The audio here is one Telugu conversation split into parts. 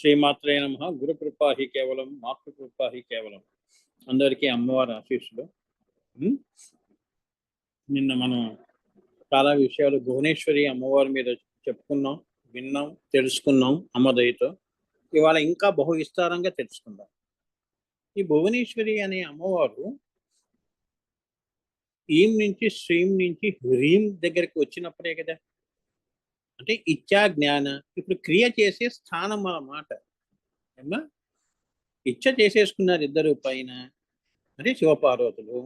శ్రీమాత్రే నమః. గురుకృపా హి కేవలం, మాతృకృపా హి కేవలం. అందరికీ అమ్మవారి ఆశీస్సులు. నిన్న మనం చాలా విషయాలు భువనేశ్వరి అమ్మవారి మీద చెప్పుకున్నాం, విన్నాం, తెలుసుకున్నాం అమ్మ దయతో. ఇవాళ ఇంకా బహు విస్తారంగా తెలుసుకుందాం. ఈ భువనేశ్వరి అనే అమ్మవారు ఈం నుంచి శ్రీం నుంచి హ్రీం దగ్గరికి వచ్చినప్పుడే కదా, అంటే ఇచ్చా జ్ఞాన, ఇప్పుడు క్రియ చేసే స్థానం అన్నమాట. ఏమా ఇచ్చ చేసేసుకున్నారు ఇద్దరు పైన, అంటే శివపార్వతులు.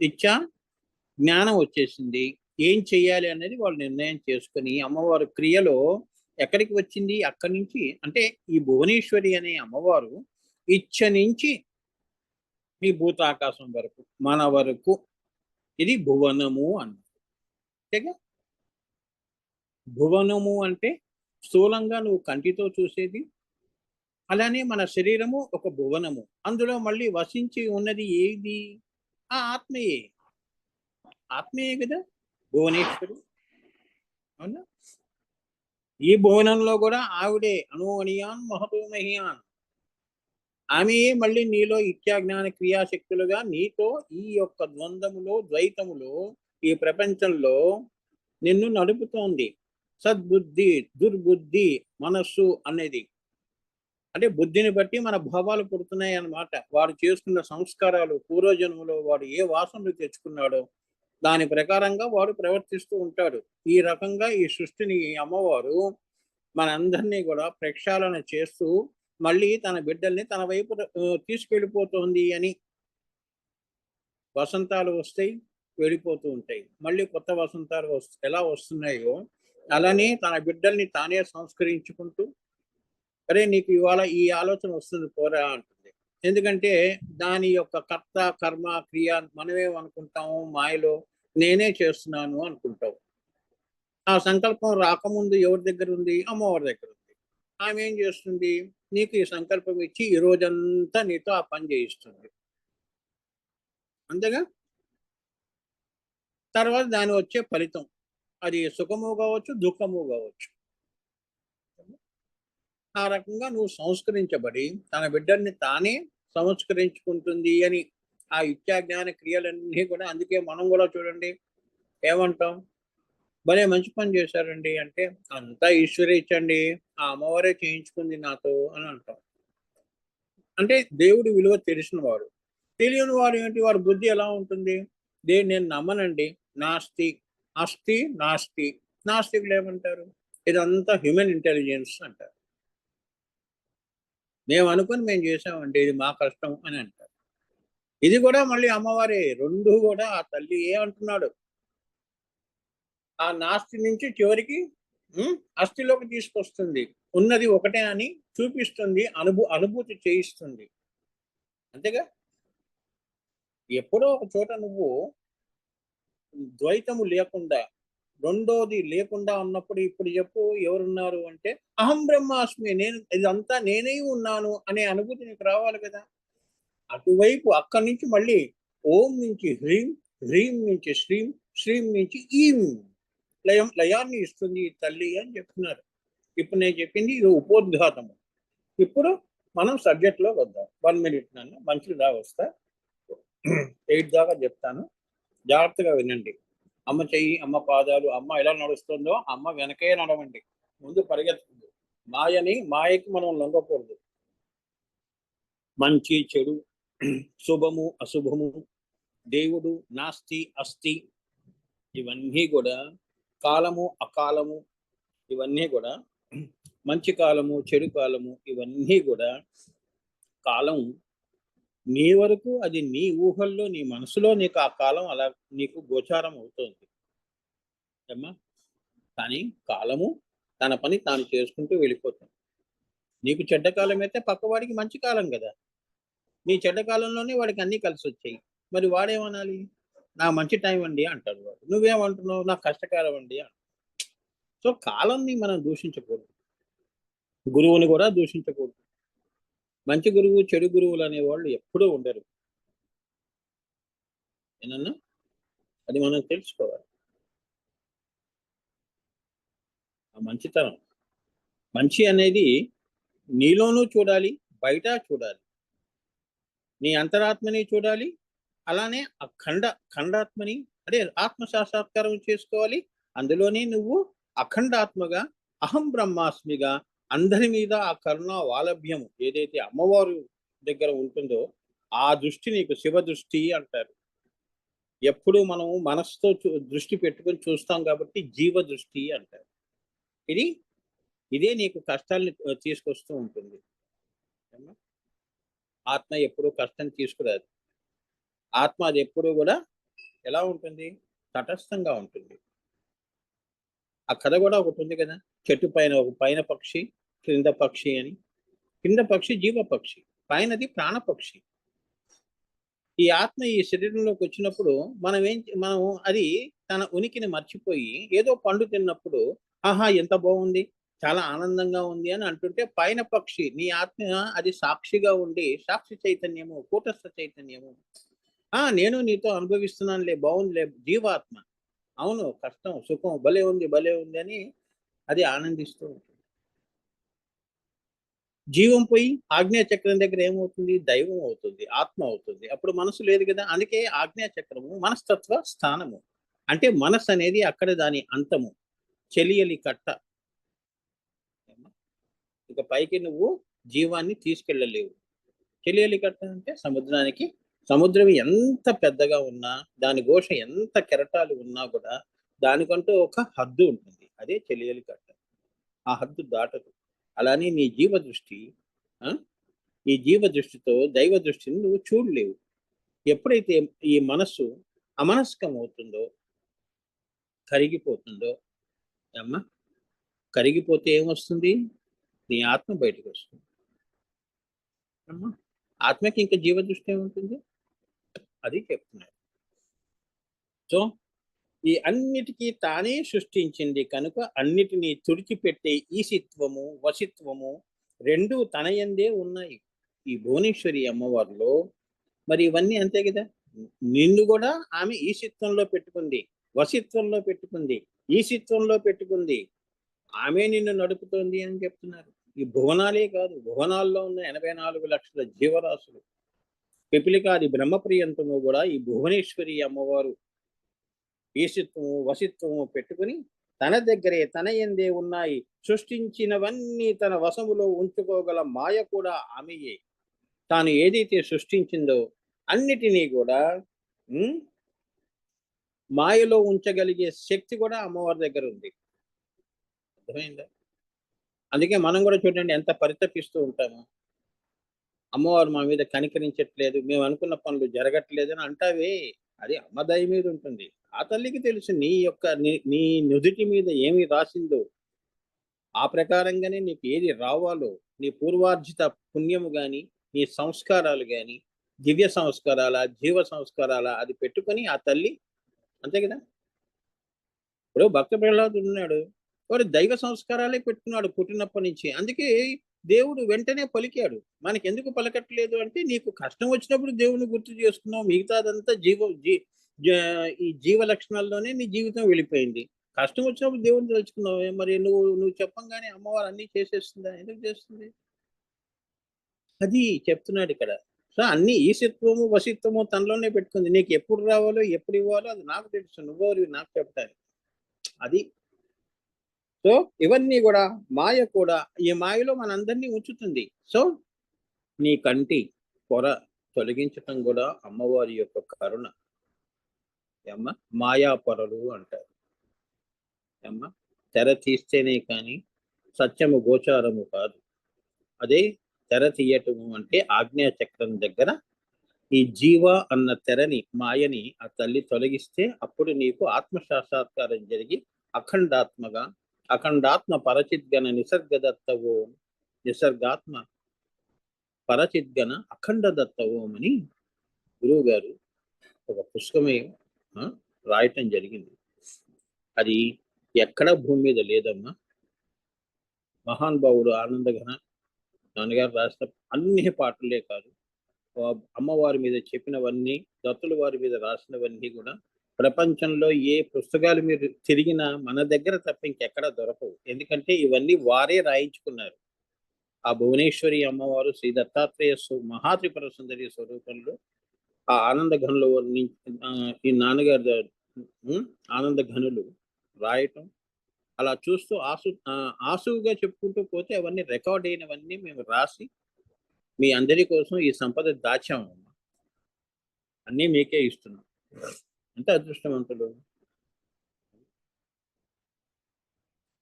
ఇచ్చ జ్ఞానం వచ్చేసింది, ఏం చెయ్యాలి అనేది వాళ్ళు నిర్ణయం చేసుకుని అమ్మవారు క్రియలో ఎక్కడికి వచ్చింది, అక్కడి నుంచి. అంటే ఈ భువనేశ్వరి అనే అమ్మవారు ఇచ్చ నుంచి ఈ భూతాకాశం వరకు, మన వరకు, ఇది భువనము అన్నారు. అంతేగా, భువనము అంటే స్థూలంగా నువ్వు కంటితో చూసేది, అలానే మన శరీరము ఒక భువనము. అందులో మళ్ళీ వసించి ఉన్నది ఏది? ఆ ఆత్మయే. ఆత్మయే కదా భువనేశ్వరి. అవునా? ఈ భువనంలో కూడా ఆవిడే అనువనియాన్ మహతో మహియాన్. ఆమెయే మళ్ళీ నీలో ఇత్యాజ్ఞాన క్రియాశక్తులుగా నీతో ఈ యొక్క ద్వంద్వములో, ద్వైతములో, ఈ ప్రపంచంలో నిన్ను నడుపుతోంది. సద్బుద్ధి, దుర్బుద్ధి, మనస్సు అనేది, అంటే బుద్ధిని బట్టి మన భావాలు పుడుతున్నాయి అన్నమాట. వాడు చేసుకున్న సంస్కారాలు, పూర్వజన్మలో వాడు ఏ వాసనలు తెచ్చుకున్నాడో దాని ప్రకారంగా వాడు ప్రవర్తిస్తూ ఉంటాడు. ఈ రకంగా ఈ సృష్టిని అమ్మవారు మనందరినీ కూడా ప్రక్షాళన చేస్తూ మళ్ళీ తన బిడ్డల్ని తన వైపు తీసుకెళ్ళిపోతోంది అని. వసంతాలు వస్తాయి, వెళ్ళిపోతూ ఉంటాయి. మళ్ళీ కొత్త వసంతాలు ఎలా వస్తున్నాయో అలానే తన బిడ్డల్ని తానే సంస్కరించుకుంటూ, అరే నీకు ఇవాళ ఈ ఆలోచన వస్తుంది పోరా అంటుంది. ఎందుకంటే దాని యొక్క కర్త, కర్మ, క్రియ మనమేమనుకుంటాము, మాయలో నేనే చేస్తున్నాను అనుకుంటావు. ఆ సంకల్పం రాకముందు ఎవరి దగ్గర ఉంది? అమ్మవారి దగ్గర ఉంది. ఆమె ఏం చేస్తుంది? నీకు ఈ సంకల్పం ఇచ్చి ఈ రోజంతా నీతో ఆ పని చేయిస్తుంది. అంతేగా, తర్వాత దాని వచ్చే ఫలితం అది సుఖము కావచ్చు, దుఃఖము కావచ్చు. ఆ రకంగా నువ్వు సంస్కరించబడి తన బిడ్డల్ని తానే సంస్కరించుకుంటుంది అని ఆ ఇత్యాజ్ఞాన క్రియలన్నీ కూడా. అందుకే మనం కూడా చూడండి ఏమంటాం, భలే మంచి పని చేశారండి అంటే, అంతా ఈశ్వరే ఇచ్చండి, ఆ అమ్మవారే చేయించుకుంది నాతో అని అంటాం. అంటే దేవుడి విలువ తెలిసిన వాడు. తెలియని వాడు ఏంటి, వాడి బుద్ధి ఎలా ఉంటుంది? నేను నమ్మనండి, నాస్తి అస్తి నాస్తి. నాస్తికులు ఏమంటారు? ఇదంతా హ్యూమన్ ఇంటెలిజెన్స్ అంటారు. మేము అనుకుని మేము చేసామండి, ఇది మా కష్టం అని అంటారు. ఇది కూడా మళ్ళీ అమ్మవారే. రెండు కూడా ఆ తల్లి ఏమంటున్నాడు, ఆ నాస్తి నుంచి చివరికి అస్థిలోకి తీసుకొస్తుంది. ఉన్నది ఒకటే అని చూపిస్తుంది, అనుభూతి చేయిస్తుంది. అంతేగా, ఎప్పుడో ఒక చోట నువ్వు ద్వైతము లేకుండా, రెండోది లేకుండా ఉన్నప్పుడు ఇప్పుడు చెప్పు ఎవరున్నారు అంటే, అహం బ్రహ్మాస్మి, నేను ఇదంతా నేనే ఉన్నాను అనే అనుభూతి నీకు రావాలి కదా. అటువైపు అక్కడి నుంచి మళ్ళీ ఓం నుంచి హ్రీం, హ్రీం నుంచి శ్రీం, శ్రీం నుంచి ఈం, లయాన్ని ఇస్తుంది ఈ తల్లి అని చెప్తున్నారు. ఇప్పుడు నేను చెప్పింది ఇది ఉపోద్ఘాతము. ఇప్పుడు మనం సబ్జెక్ట్లో వద్దాం. 1 minute నన్ను మంచిగా దా వస్తా, 8 దాకా చెప్తాను, జాగ్రత్తగా వినండి. అమ్మ చెయ్యి, అమ్మ పాదాలు, అమ్మ ఎలా నడుస్తుందో అమ్మ వెనకే నడవండి, ముందు పరిగెత్తుంది. మాయకి మనం లొంగకూడదు. మంచి చెడు, శుభము అశుభము, దేవుడు నాస్తి అస్తి, ఇవన్నీ కూడా కాలము అకాలము, ఇవన్నీ కూడా మంచి కాలము చెడు కాలము, ఇవన్నీ కూడా కాలం నీ వరకు, అది నీ ఊహల్లో, నీ మనసులో నీకు ఆ కాలం అలా నీకు గోచారం అవుతుంది అమ్మా. కానీ కాలము తన పని తాను చేసుకుంటూ వెళ్ళిపోతుంది. నీకు చెడ్డ కాలం అయితే పక్కవాడికి మంచి కాలం కదా. నీ చెడ్డ కాలంలోనే వాడికి అన్నీ కలిసి వచ్చాయి. మరి వాడేమనాలి? నా మంచి టైం అండి అంటాడు వాడు. నువ్వేమంటున్నావు? నా కష్టకాలం అండి అంట. సో కాలంని మనం దూషించకూడదు, గురువుని కూడా దూషించకూడదు. మంచి గురువు, చెడు గురువులు అనేవాళ్ళు ఎప్పుడూ ఉండరు. ఏనన్నా, అది మనం తెలుసుకోవాలి. ఆ మంచితనం, మంచి అనేది నీలోనూ చూడాలి, బయట చూడాలి. నీ అంతరాత్మని చూడాలి. అలానే ఆ ఖండాత్మని అంటే ఆత్మ సాక్షాత్కారం చేసుకోవాలి. అందులోనే నువ్వు అఖండాత్మగా, అహం బ్రహ్మాస్మిగా అందరి మీద ఆ కరుణా వాలభ్యము ఏదైతే అమ్మవారు దగ్గర ఉంటుందో, ఆ దృష్టి నీకు శివ దృష్టి అంటారు. ఎప్పుడు మనం మనసుతో దృష్టి పెట్టుకొని చూస్తాం కాబట్టి జీవ దృష్టి అంటారు. ఇది ఇదే నీకు కష్టాల్ని తీసుకొస్తూ ఉంటుంది. ఆత్మ ఎప్పుడూ కష్టం తీసుకురాదు. ఆత్మ అది ఎప్పుడూ కూడా ఎలా ఉంటుంది? తటస్థంగా ఉంటుంది. ఆ కథ కూడా ఒకటి ఉంది కదా! చెట్టు పైన ఒక పైన పక్షి, క్రింద పక్షి అని. కింద పక్షి జీవ పక్షి, పైనది ప్రాణపక్షి. ఈ ఆత్మ ఈ శరీరంలోకి వచ్చినప్పుడు మనం అది తన ఉనికిని మర్చిపోయి ఏదో పండు తిన్నప్పుడు, ఆహా! ఎంత బాగుంది, చాలా ఆనందంగా ఉంది అని అంటుంటే పైన పక్షి నీ ఆత్మ అది సాక్షిగా ఉండి సాక్షి చైతన్యము, కూటస్థ చైతన్యము. నేను నీతో అనుభవిస్తున్నానులే, బావుందిలే జీవాత్మ. అవును. కష్టం, సుఖం భలే ఉంది, భలే ఉంది అని అది ఆనందిస్తూ ఉంటుంది. జీవం పోయి ఆజ్ఞా చక్రం దగ్గర ఏమవుతుంది? దైవం అవుతుంది. ఆత్మ అవుతుంది. అప్పుడు మనసు లేదు కదా! అందుకే ఆజ్ఞా చక్రము మనస్తత్వ స్థానము. అంటే మనసు అనేది అక్కడ దాని అంతము. చెలియలి కట్ట. ఇక పైకి నువ్వు జీవాన్ని తీసుకెళ్ళలేవు. చెలియలి కట్ట అంటే సముద్రం ఎంత పెద్దగా ఉన్నా, దాని ఘోష ఎంత కెరటాలు ఉన్నా కూడా దానికంటూ ఒక హద్దు ఉంటుంది. అదే చెలియలి కట్ట. ఆ హద్దు దాటదు. అలానే నీ జీవ దృష్టి ఆ! ఈ జీవ దృష్టితో దైవ దృష్టిని నువ్వు చూడలేవు. ఎప్పుడైతే ఈ మనస్సు అమనస్కమవుతుందో, కరిగిపోతుందో ఏమ్మా! కరిగిపోతే ఏమొస్తుంది? నీ ఆత్మ బయటకొస్తుంది. అమ్మా! ఆత్మకి ఇంక జీవ దృష్టి ఏముంటుంది? అది చెప్తున్నాడు. సో, ఈ అన్నిటికి తానే సృష్టించింది కనుక అన్నిటిని తుడిచిపెట్టే ఈశిత్వము, వశిత్వము 2 తన యందే ఉన్నాయి. ఈ భువనేశ్వరి అమ్మవారిలో మరి ఇవన్నీ అంతే గదా! నిన్ను గూడా ఆమె ఈశిత్వంలో పెట్టుకుంది. వశిత్వంలో పెట్టుకుంది. ఈశిత్వంలో పెట్టుకుంది. ఆమె నిన్ను నడుపుతోంది అని చెప్తున్నారు. ఈ భువనాలే కాదు, భువనాల్లో ఉన్న 84,00,000 జీవరాశులు. పిపిలికాది బ్రహ్మప్రియంతము గూడా ఈ భువనేశ్వరి అమ్మవారు ఈశిత్వము, వశిత్వము పెట్టుకొని తన దగ్గరే తన యందే ఉన్నాయి. సృష్టించినవన్నీ తన వశములో ఉంచుకోగల మాయ కూడా ఆమెయే. తాను ఏదైతే సృష్టించిందో అన్నిటినీ కూడా హ్మ్, మాయలో ఉంచగలిగే శక్తి కూడా అమ్మవారి దగ్గర ఉంది. అర్థమైందా? అందుకే మనం కూడా చూడండి ఎంత పరితపిస్తూ ఉంటాము. అమ్మవారు మా మీద కనికరించట్లేదు, మేము అనుకున్న పనులు జరగట్లేదని అంటావే, అది అమ్మ దయ మీద ఉంటుంది. ఆ తల్లికి తెలుసు నీ నుదిటి మీద ఏమి రాసిందో. ఆ ప్రకారంగానే నీకు ఏది రావాలో, నీ పూర్వార్జిత పుణ్యము గాని, నీ సంస్కారాలు గాని, దివ్య సంస్కారాలా, జీవ సంస్కారాలా అది పెట్టుకొని ఆ తల్లి అంతే కదా! ఇప్పుడు భక్త ప్రహ్లాదుడు ఉన్నాడు. వాడు దైవ సంస్కారాలే పెట్టుకున్నాడు పుట్టినప్పటి నుంచి. అందుకే దేవుడు వెంటనే పలికాడు. మనకెందుకు పలకట్లేదు అంటే, నీకు కష్టం వచ్చినప్పుడు దేవుడిని గుర్తు చేసుకున్నావు. మిగతాదంతా ఈ జీవ లక్షణాల్లోనే నీ జీవితం వెళ్ళిపోయింది. కష్టం వచ్చినప్పుడు దేవుడిని తలుచుకున్నావే, మరి నువ్వు చెప్పంగానే అమ్మవారు అన్నీ చేసేస్తుందా? ఎందుకు చేస్తుంది? అది చెప్తున్నాడిక్కడ. సో, అన్నీ ఈశత్వము, వశిత్వము తనలోనే పెట్టుకుంది. నీకు ఎప్పుడు రావాలో, ఎప్పుడు ఇవ్వాలో అది నాకు తెలుసు. నువ్వెవరివి నాకు చెప్పడానికి. అది. సో, ఇవన్నీ గూడా మాయ కూడా ఈ మాయలో మనందరినీ ఉంచుతుంది. సో, నీ కంటి పొర తొలగించటం గూడా అమ్మవారి యొక్క కరుణ. ఏమ్మా! మాయా పొరలు అంటారు. ఏమ్మా! తెర తీస్తేనే కానీ సత్యము గోచారము కాదు. అదే తెర తీయటము అంటే ఆజ్ఞా చక్రం దగ్గర ఈ జీవ అన్న తెరని, మాయని ఆ తల్లి తొలగిస్తే అప్పుడు నీకు ఆత్మ సాక్షాత్కారం జరిగి అఖండాత్మగా, అఖండాత్మ పరచిద్గణ నిసర్గదత్త ఓం, నిసర్గాత్మ పరచిద్గణ అఖండ దత్త ఓం అని గురువుగారు ఒక పుస్తకమే రాయటం జరిగింది. అది ఎక్కడ భూమి మీద లేదమ్మా. మహానుభావుడు ఆనందఘన నాన్నగారు రాసిన అన్ని పాటలే కాదు, అమ్మవారి మీద చెప్పినవన్నీ, దత్తుల వారి మీద రాసినవన్నీ కూడా ప్రపంచంలో ఏ పుస్తకాలు మీరు తిరిగినా మన దగ్గర తప్ప ఇంకెక్కడ దొరకవు. ఎందుకంటే ఇవన్నీ వారే రాయించుకున్నారు. ఆ భువనేశ్వరి అమ్మవారు శ్రీ దత్తాత్రేయ మహాత్రిపుర సుందరి స్వరూపంలో ఆ ఆనంద ఘనులు ఈ నాన్నగారు ఆనంద ఘనులు రాయటం అలా చూస్తూ ఆసువుగా చెప్పుకుంటూ పోతే అవన్నీ రికార్డ్ అయినవన్నీ మేము రాసి మీ అందరి కోసం ఈ సంపద దాచాము. అన్నీ మీకే ఇస్తున్నాం. ఎంత అదృష్టవంతులు.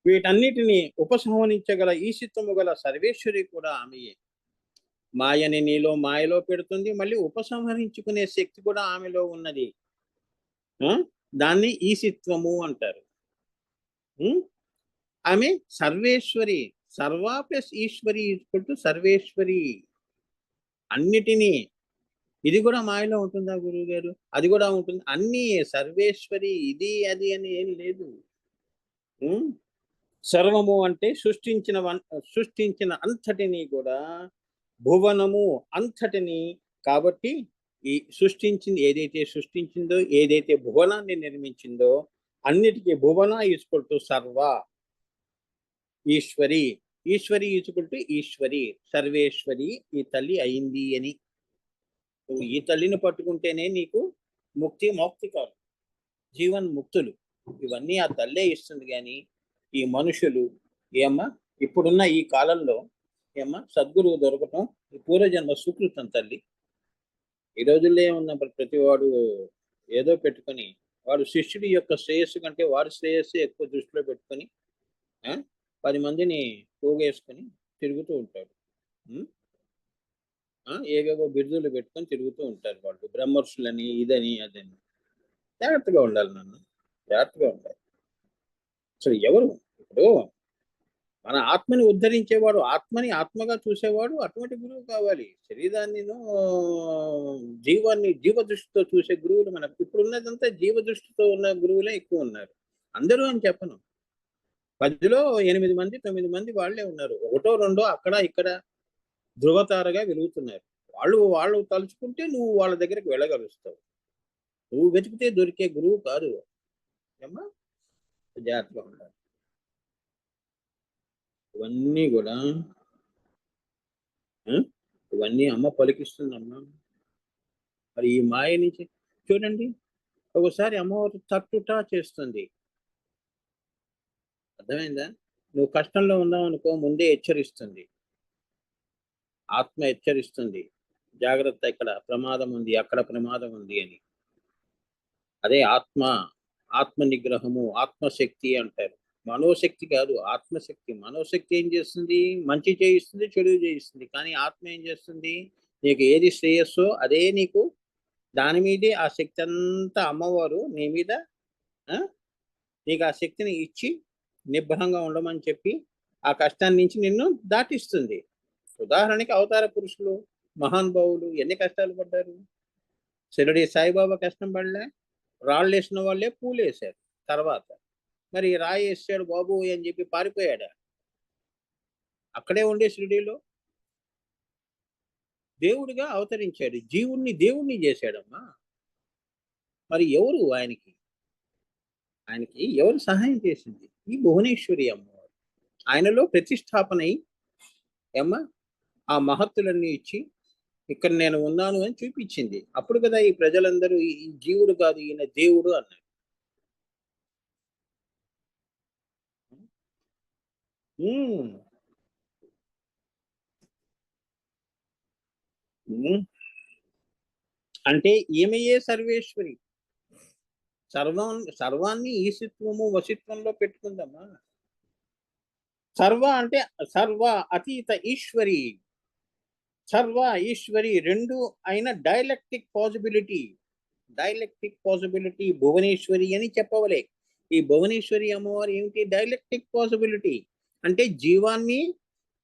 వీటన్నిటిని ఉపసంహరించగల ఈశిత్వము గల సర్వేశ్వరి కూడా ఆమెయే. మాయని నీలో మాయలో పెడుతుంది, మళ్ళీ ఉపసంహరించుకునే శక్తి కూడా ఆమెలో ఉన్నది. దాన్ని ఈశిత్వము అంటారు. ఆమె సర్వేశ్వరి. సర్వా ప్లస్ ఈశ్వరి ఈక్వల్ సర్వేశ్వరి. అన్నిటినీ. ఇది కూడా మాయలో ఉంటుందా గురువు గారు? అది కూడా ఉంటుంది. అన్ని సర్వేశ్వరి. ఇది అది అని ఏం లేదు. సర్వము అంటే సృష్టించిన అంతటిని కూడా, భువనము అంతటిని. కాబట్టి ఈ ఏదైతే సృష్టించిందో, ఏదైతే భువనాన్ని నిర్మించిందో అన్నిటికీ భువన ఈక్వల్ టు సర్వ. ఈశ్వరి. ఈశ్వరి ఈక్వల్ టు ఈశ్వరి. సర్వేశ్వరి ఈ తల్లి అయింది అని. నువ్వు ఈ తల్లిని పట్టుకుంటేనే నీకు ముక్తి, మోక్తి కాదు, జీవన్ ముక్తులు. ఇవన్నీ ఆ తల్లే ఇస్తుంది. కానీ ఈ మనుషులు ఏమ్మా ఇప్పుడున్న ఈ కాలంలో ఏమ్మా సద్గురువు దొరకటం ఈ పూర్వజన్మ సుకృతం తల్లి. ఈ రోజుల్లో ఏమున్నప్పుడు ప్రతివాడు ఏదో పెట్టుకొని, వాడు శిష్యుడి యొక్క శ్రేయస్సు కంటే వాడి శ్రేయస్సు ఎక్కువ దృష్టిలో పెట్టుకొని 10 మందిని పోగేసుకొని తిరుగుతూ ఉంటాడు. ఏవేవో బిరుదులు పెట్టుకొని తిరుగుతూ ఉంటారు వాళ్ళు, బ్రహ్మర్షులని, ఇదని అదని. జాగ్రత్తగా ఉండాలి నాన్న, జాగ్రత్తగా ఉండాలి. అసలు ఎవరు ఇప్పుడు మన ఆత్మని ఉద్ధరించేవాడు, ఆత్మని ఆత్మగా చూసేవాడు అటువంటి గురువు కావాలి. శరీరాన్ని జీవాన్ని జీవ దృష్టితో చూసే గురువులు మనకు ఇప్పుడు ఉన్నదంతా జీవ దృష్టితో ఉన్న గురువులే ఎక్కువ ఉన్నారు. అందరూ అని చెప్పను, 10లో 8 మంది 9 మంది వాళ్ళే ఉన్నారు. ఒకటో రెండో అక్కడ ఇక్కడ ధృవతారగా వెలుగుతున్నారు. వాళ్ళు తలుచుకుంటే నువ్వు వాళ్ళ దగ్గరికి వెళ్ళగలుస్తావు. నువ్వు వెతికితే దొరికే గురువు కాదు. ఏమ్మా జాగ్రత్తగా ఉండాలి. ఇవన్నీ కూడా ఇవన్నీ అమ్మ పలికిస్తుందమ్మా. మరి ఈ మాయ నుంచి చూడండి, ఒకసారి అమ్మవారు తట్టుటా చేస్తుంది. అర్థమైందా? నువ్వు కష్టంలో ఉన్నావు అనుకో, ముందే హెచ్చరిస్తుంది. ఆత్మ హెచ్చరిస్తుంది, జాగ్రత్త, ఇక్కడ ప్రమాదం ఉంది, అక్కడ ప్రమాదం ఉంది అని. అదే ఆత్మ నిగ్రహము, ఆత్మశక్తి అంటారు. మనోశక్తి కాదు, ఆత్మశక్తి. మనోశక్తి ఏం చేస్తుంది? మంచి చేయిస్తుంది, చెడు చేయిస్తుంది. కానీ ఆత్మ ఏం చేస్తుంది? నీకు ఏది శ్రేయస్సో అదే నీకు, దాని మీదే ఆ శక్తి అంతా అమ్మవారు నీ మీద నీకు ఆ శక్తిని ఇచ్చి నిబ్బరంగా ఉండమని చెప్పి ఆ కష్టాన్ని నుంచి నిన్ను దాటిస్తుంది. ఉదాహరణకి అవతార పురుషులు, మహానుభావులు ఎన్ని కష్టాలు పడ్డారు. షిరిడి సాయిబాబా కష్టం పడలే, రాళ్ళు వేసిన వాళ్ళే పూలు వేశారు. తర్వాత మరి రాయి వేసాడు బాబు అని చెప్పి పారిపోయాడా? అక్కడే ఉండే షిరిడిలో దేవుడిగా అవతరించాడు, దేవుణ్ణి చేశాడమ్మా. మరి ఎవరు ఆయనకి ఎవరు సహాయం చేసింది? ఈ భువనేశ్వరి అమ్మవారు ఆయనలో ప్రతిష్టాపనై ఏమ్మా ఆ మహత్తులన్నీ ఇచ్చి ఇక్కడ నేను ఉన్నాను అని చూపించింది. అప్పుడు కదా ఈ ప్రజలందరూ ఈ జీవుడు కాదు ఈయన దేవుడు అన్నారు. అంటే ఈమెయే సర్వేశ్వరి. సర్వాన్ని ఈశిత్వము వశిత్వంలో పెట్టుకుందమ్మా. సర్వ అంటే సర్వ అతీత ఈశ్వరి. సర్వ ఈశ్వరి రెండు అయిన డైలెక్టిక్ పాసిబిలిటీ భువనేశ్వరి అని చెప్పవలే. ఈ భువనేశ్వరి అమ్మవారు ఏమిటి? డైలెక్టిక్ పాసిబిలిటీ అంటే జీవాన్ని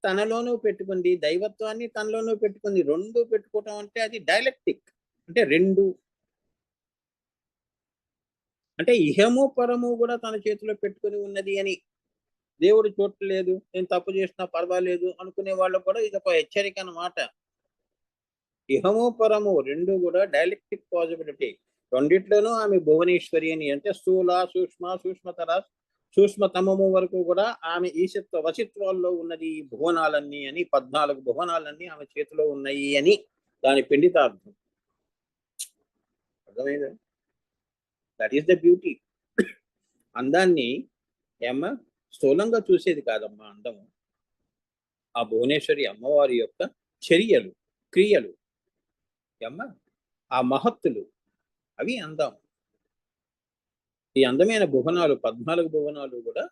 తనలోనూ పెట్టుకుంది, దైవత్వాన్ని తనలోనూ పెట్టుకుంది. రెండు పెట్టుకోవటం అంటే అది డైలెక్టిక్. అంటే రెండు అంటే ఇహము పరము కూడా తన చేతిలో పెట్టుకుని ఉన్నది అని. దేవుడు చూడలేదు, నేను తప్పు చేసినా పర్వాలేదు అనుకునే వాళ్ళకు కూడా ఇది ఒక హెచ్చరిక అన్నమాట. ఇహము పరము రెండు కూడా డైలెక్టిక్ పాసిబిలిటీ. రెండిట్లోనూ ఆమె భువనేశ్వరి అని. అంటే స్థూల సూక్ష్మతర సూక్ష్మతమము వరకు కూడా ఆమె ఈశత్వ వశిత్వాల్లో ఉన్నది ఈ భువనాలన్నీ అని, 14 భువనాలన్నీ ఆమె చేతిలో ఉన్నాయి అని దాని పిండితార్థం. అర్థమైందా? That is the beauty. అందాన్ని ఏమ్మా స్థూలంగా చూసేది కాదమ్మా అందము. ఆ భువనేశ్వరి అమ్మవారి యొక్క చర్యలు, క్రియలు, ఏమ్మా ఆ మహత్తులు, అవి అందం. ఈ అందమైన భువనాలు 14 భువనాలు కూడా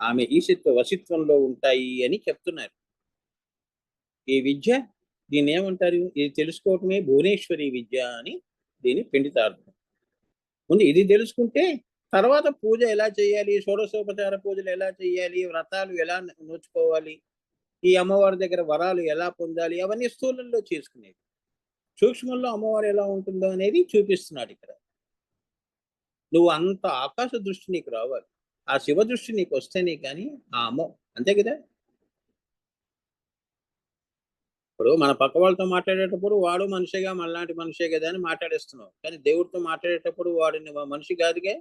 ఆమె ఈశత్వ వశిత్వంలో ఉంటాయి అని చెప్తున్నారు. ఈ విద్య దీన్ని ఏమంటారు? ఇది తెలుసుకోవటమే భువనేశ్వరి విద్య అని దీని పిండితార్థం. ముందు ఇది తెలుసుకుంటే తర్వాత పూజ ఎలా చేయాలి, షోడశోపచార పూజలు ఎలా చేయాలి, వ్రతాలు ఎలా నోచుకోవాలి, ఈ అమ్మవారి దగ్గర వరాలు ఎలా పొందాలి, అవన్నీ స్థూలంలో చేసుకునేది. సూక్ష్మంలో అమ్మవారు ఎలా ఉంటుందో అనేది చూపిస్తున్నాడు ఇక్కడ. నువ్వు అంత ఆకాశ దృష్టి నీకు రావాలి. ఆ శివ దృష్టి నీకు వస్తేనే కానీ ఆ అమ్మ, అంతే కదా. ఇప్పుడు మన పక్క వాళ్ళతో మాట్లాడేటప్పుడు వాడు మనిషిగా మనలాంటి మనిషే కదా అని మాట్లాడేస్తున్నావు. కానీ దేవుడితో మాట్లాడేటప్పుడు వాడు మనిషి కాదుగా.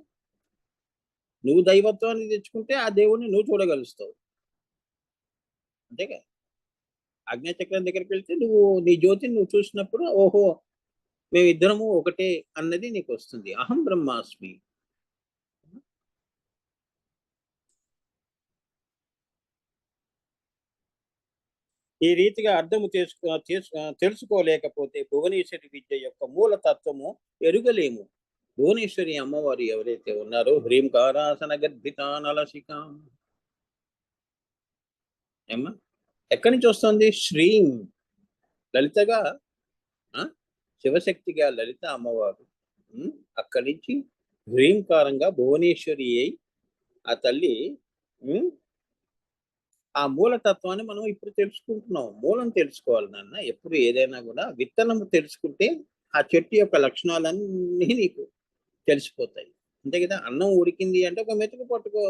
నువ్వు దైవత్వాన్ని తెచ్చుకుంటే ఆ దేవుడిని నువ్వు చూడగలుస్తావు, అంతేగా. ఆజ్ఞాచక్రం దగ్గరికి వెళ్తే నువ్వు నీ జ్యోతిని నువ్వు చూసినప్పుడు ఓహో మేమిద్దరము ఒకటే అన్నది నీకు వస్తుంది. అహం బ్రహ్మాస్మి. ఈ రీతిగా అర్థము తెలుసుకోలేకపోతే భువనేశ్వరి విద్య యొక్క మూలతత్వము ఎరుగలేము. భువనేశ్వరి అమ్మవారు ఎవరైతే ఉన్నారో హ్రీంకారాసన గర్భితానలసిక ఏమ్మా ఎక్కడి నుంచి వస్తుంది? శ్రీం లలితగా, శివశక్తిగా లలిత అమ్మవారు. అక్కడి నుంచి హ్రీంకారంగా భువనేశ్వరి అయి ఆ తల్లి ఆ మూలతత్వాన్ని మనం ఇప్పుడు తెలుసుకుంటున్నాం. మూలం తెలుసుకోవాలి నాన్న. ఎప్పుడు ఏదైనా కూడా విత్తనము తెలుసుకుంటే ఆ చెట్టు యొక్క లక్షణాలన్నీ నీకు తెలిసిపోతాయి, అంతే కదా. అన్నం ఉడికింది అంటే ఒక మెతుకు పట్టుకో,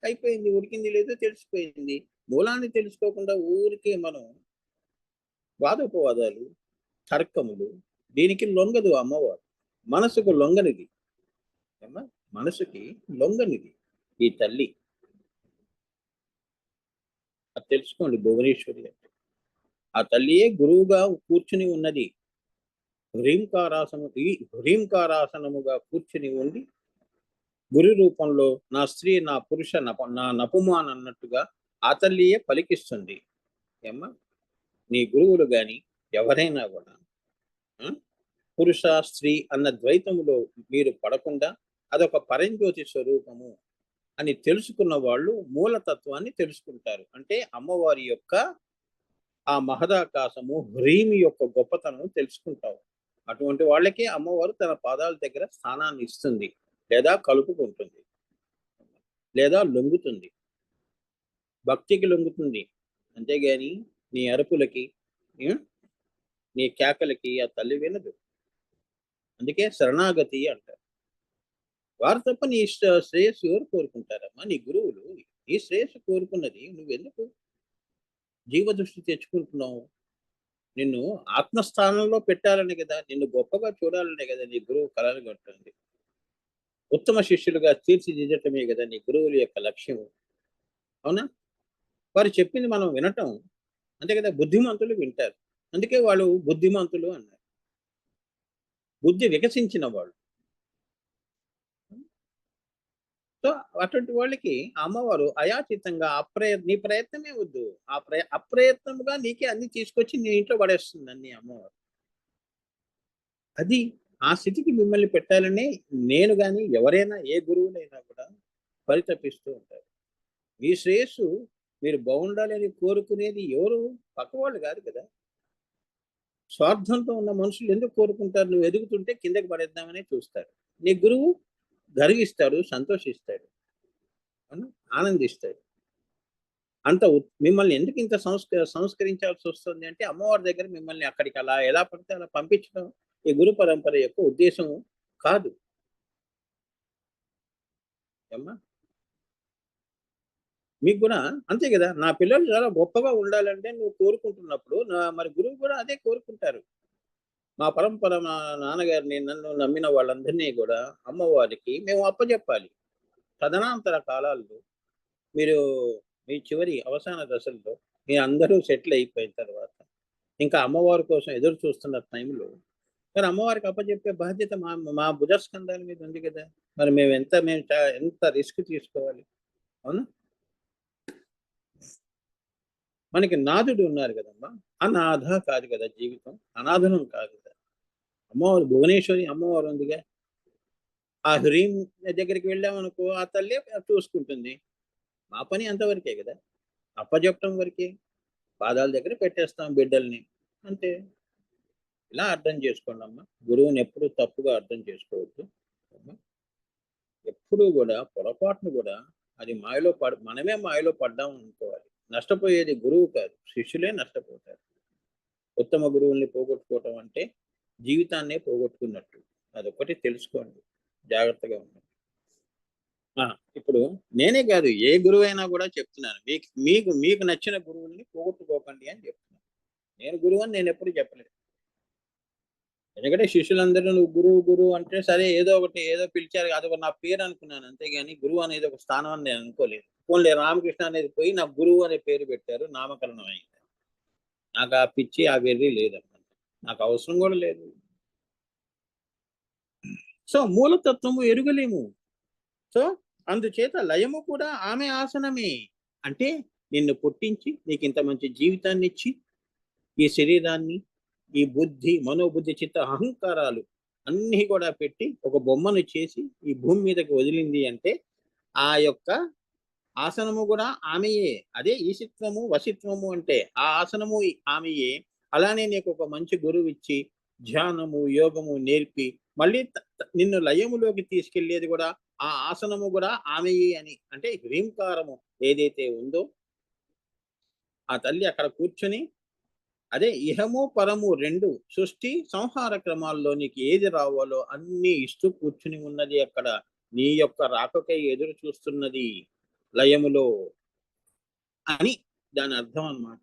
అయిపోయింది. ఉడికింది లేదో తెలిసిపోయింది. మూలాన్ని తెలుసుకోకుండా ఊరికే మనం వాదోపవాదాలు, తర్కములు, దీనికి లొంగదు అమ్మవారు. మనసుకు లొంగనిది, మనసుకి లొంగనిది ఈ తల్లి. అది తెలుసుకోండి. భువనేశ్వరి అంటే ఆ తల్లియే గురువుగా కూర్చుని ఉన్నది. హ్రీంకారాసనముగా కూర్చుని ఉండి గురు రూపంలో నా స్త్రీ, నా పురుష, నా నపుమాన్ అన్నట్టుగా ఆ తల్లియే పలికిస్తుంది. ఏమ్మా నీ గురువులు గాని ఎవరైనా కూడా పురుష స్త్రీ అన్న ద్వైతములో మీరు పడకుండా అదొక పరంజ్యోతి స్వరూపము అని తెలుసుకున్న వాళ్ళు మూలతత్వాన్ని తెలుసుకుంటారు. అంటే అమ్మవారి యొక్క ఆ మహదాకాశము హ్రీమి యొక్క గొప్పతనం తెలుసుకుంటావు. అటువంటి వాళ్ళకి అమ్మవారు తన పాదాల దగ్గర స్థానాన్ని ఇస్తుంది, లేదా కలుపుకుంటుంది, లేదా లొంగుతుంది. భక్తికి లొంగుతుంది, అంతేగాని నీ అరుపులకి, నీ కేకలకి ఆ తల్లి వినదు. అందుకే శరణాగతి అంటారు. వారు తప్ప నీ శ్రేయస్సు ఎవరు కోరుకుంటారమ్మా? నీ గురువులు. నీ శ్రేయస్సు కోరుకున్నది నువ్వెందుకు జీవదృష్టి తెచ్చుకుంటున్నావు? నిన్ను ఆత్మస్థానంలో పెట్టాలని కదా, నిన్ను గొప్పగా చూడాలనే కదా నీ గురువు కలలు కట్టింది. ఉత్తమ శిష్యులుగా తీర్చిదిద్దటమే కదా నీ గురువుల యొక్క లక్ష్యము, అవునా? వారు చెప్పింది మనం వినటం, అంతే కదా. బుద్ధిమంతులు వింటారు, అందుకే వాళ్ళు బుద్ధిమంతులు అన్నారు. బుద్ధి వికసించిన వాళ్ళు. సో అటువంటి వాళ్ళకి అమ్మవారు అయాచితంగా నీ ప్రయత్నమే వద్దు, అప్రయత్నముగా నీకే అన్ని తీసుకొచ్చి నీ ఇంట్లో పడేస్తుంది అన్ని అమ్మవారు. అది ఆ స్థితికి మిమ్మల్ని పెట్టాలని నేను కానీ ఎవరైనా ఏ గురువులైనా కూడా పరితపిస్తూ ఉంటారు. మీ శ్రేయస్సు మీరు బాగుండాలి అని కోరుకునేది ఎవరు? పక్కవాళ్ళు కాదు కదా. స్వార్థంతో ఉన్న మనుషులు ఎందుకు కోరుకుంటారు? నువ్వు ఎదుగుతుంటే కిందకి పడేద్దామని చూస్తారు. నీ గురువు గర్విస్తాడు, సంతోషిస్తాడు, ఆనందిస్తాడు. అంత మిమ్మల్ని ఎందుకు ఇంత సంస్కరించాల్సి వస్తుంది అంటే అమ్మవారి దగ్గర మిమ్మల్ని అక్కడికి అలా ఎలా పడితే అలా పంపించడం ఈ గురు పరంపర యొక్క ఉద్దేశం కాదు. అమ్మా మీకు కూడా అంతే కదా. నా పిల్లలు చాలా గొప్పగా ఉండాలంటే నువ్వు కోరుకుంటున్నప్పుడు మరి గురువు కూడా అదే కోరుకుంటారు. మా పరంపర, మా నాన్నగారిని, నన్ను నమ్మిన వాళ్ళందరినీ కూడా అమ్మవారికి మేము అప్పచెప్పాలి. తదనంతర కాలాల్లో మీరు మీ చివరి అవసాన దశల్లో మీ అందరూ సెటిల్ అయిపోయిన తర్వాత ఇంకా అమ్మవారి కోసం ఎదురు చూస్తున్న టైంలో మరి అమ్మవారికి అప్పచెప్పే బాధ్యత మా మా భుజస్కంధాల మీద ఉంది కదా. మరి మేము ఎంత రిస్క్ తీసుకోవాలి. అవునా? మనకి నాథుడు ఉన్నారు కదమ్మా. అనాథ కాదు కదా జీవితం, అనాథనం కాదు కదా. అమ్మవారు భువనేశ్వరి అమ్మవారు ఉందిగా. ఆ హ్రీం దగ్గరికి వెళ్ళామనుకో ఆ తల్లి చూసుకుంటుంది. మా పని అంతవరకే కదా, అప్పచెప్పటం వరకే. పాదాల దగ్గర పెట్టేస్తాం బిడ్డల్ని, అంతే. ఇలా అర్థం చేసుకోండి అమ్మా. గురువుని ఎప్పుడు తప్పుగా అర్థం చేసుకోవద్దు. ఎప్పుడు కూడా పొరపాటును కూడా అది మనమే మాయలో పడ్డాం అనుకోవాలి. నష్టపోయేది గురువు కాదు, శిష్యులే నష్టపోతారు. ఉత్తమ గురువుల్ని పోగొట్టుకోవటం అంటే జీవితాన్నే పోగొట్టుకున్నట్టు. అదొకటి తెలుసుకోండి, జాగ్రత్తగా ఉండండి. ఇప్పుడు నేనే కాదు, ఏ గురువు అయినా కూడా చెప్తున్నాను, మీకు మీకు మీకు నచ్చిన గురువుల్ని పోగొట్టుకోకండి అని చెప్తున్నాను. నేను గురువు అని నేను ఎప్పుడు చెప్పలేదు. ఎందుకంటే శిష్యులందరూ నువ్వు గురువు గురువు అంటే సరే ఏదో ఒకటి ఏదో పిలిచారు, అది నా పేరు అనుకున్నాను అంతేగాని గురువు అనేది ఒక స్థానం అని నేను అనుకోలేదు. పోన్లే రామకృష్ణ అనేది పోయి నాకు గురువు అనే పేరు పెట్టారు, నామకరణం అయింది. నాకు ఆ పిచ్చి ఆ వెర్రి లేదన్నమాట, నాకు అవసరం కూడా లేదు. సో మూలతత్వము ఎరుగలేము. సో అందుచేత లయము కూడా ఆమె ఆసనమే. అంటే నిన్ను పుట్టించి నీకు ఇంత మంచి జీవితాన్ని ఇచ్చి ఈ శరీరాన్ని, ఈ బుద్ధి మనోబుద్ధి చిత్త అహంకారాలు అన్నీ కూడా పెట్టి ఒక బొమ్మను చేసి ఈ భూమి మీదకి వదిలింది అంటే ఆ యొక్క ఆసనము కూడా ఆమెయే. అదే ఈశిత్వము వశిత్వము అంటే ఆ ఆసనము ఆమెయే. అలానే నీకు ఒక మంచి గురువు ఇచ్చి ధ్యానము యోగము నేర్పి మళ్ళీ నిన్ను లయములోకి తీసుకెళ్లేది కూడా ఆ ఆసనము కూడా ఆమెయే అని. అంటే హ్రీంకారము ఏదైతే ఉందో ఆ తల్లి అక్కడ కూర్చొని అదే ఇహము పరము రెండు సృష్టి సంహార క్రమాల్లో నీకు ఏది రావాలో అన్ని ఇస్తూ కూర్చుని ఉన్నది అక్కడ. నీ యొక్క రాకకై ఎదురు చూస్తున్నది లయములో అని దాని అర్థం అన్నమాట.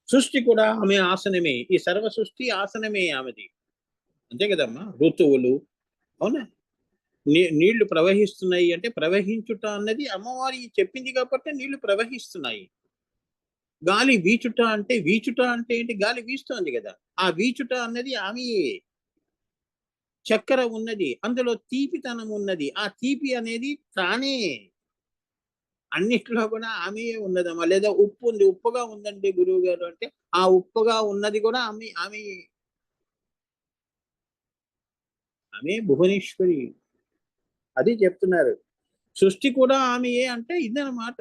సృష్టి కూడా ఆమె ఆసనమే, ఈ సర్వ సృష్టి ఆసనమే ఆమెది. అంతే కదమ్మా. ఋతువులు, అవునా, నీళ్లు ప్రవహిస్తున్నాయి అంటే ప్రవహించుట అన్నది అమ్మవారి చెప్పింది కాబట్టి నీళ్లు ప్రవహిస్తున్నాయి. గాలి వీచుట అంటే ఏంటి, గాలి వీస్తోంది కదా, ఆ వీచుట అన్నది ఆమెయే. చక్కెర ఉన్నది, అందులో తీపితనం ఉన్నది, ఆ తీపి అనేది తానే. అన్నిట్లో కూడా ఆమెయే ఉన్నదమ్మా. లేదా ఉప్పు ఉంది, ఉప్పుగా ఉందండి గురువు గారు అంటే ఆ ఉప్పుగా ఉన్నది కూడా ఆమె భువనేశ్వరి. అది చెప్తున్నారు. సృష్టి కూడా ఆమెయే అంటే ఇదన్నమాట.